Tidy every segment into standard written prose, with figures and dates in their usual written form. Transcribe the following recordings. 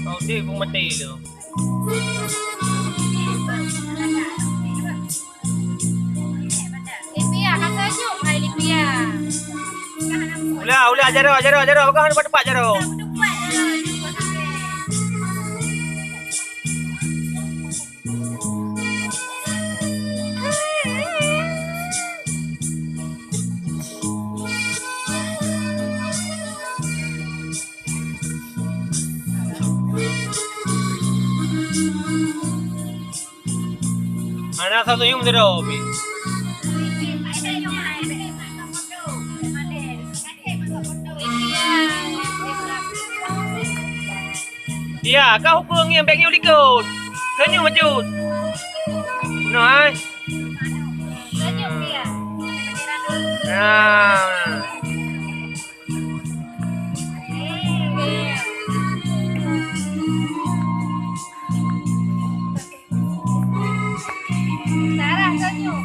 Kau dia pun mati tu. Ulah jaro. Kau ada tempat jaro. Anak satu yung jaro. Ya, kau hukum yang bagi ulikut. Senyum majut. No, ai. Nah. Sarah senyum.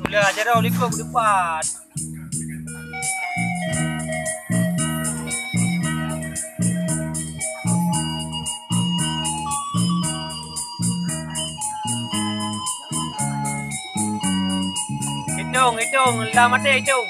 Ulah jaro ulikut ke depan. Hitung, lah mati hitung.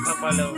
Apa lo?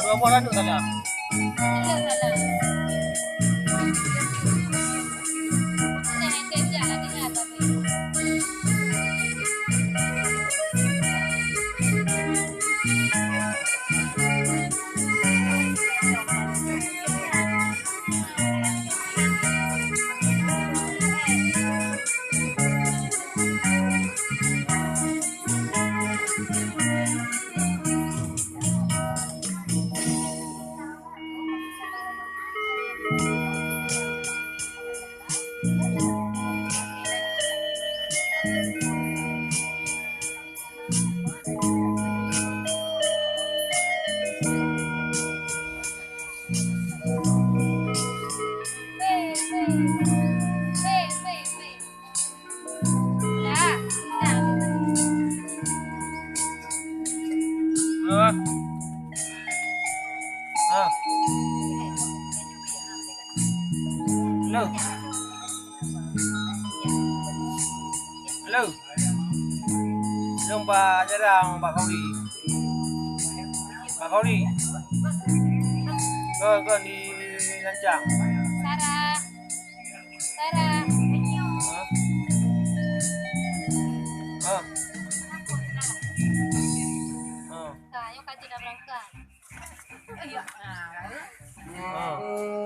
Dua orang tu salah. Ờ. Ờ. Hello. Hello. Jumpa jarang Pak Kaudi. Pak Kaudi. Ke di Lancang. Sarah. Sarah. Hah? Kayaknya kan tidak berangkat. Iya. Hah?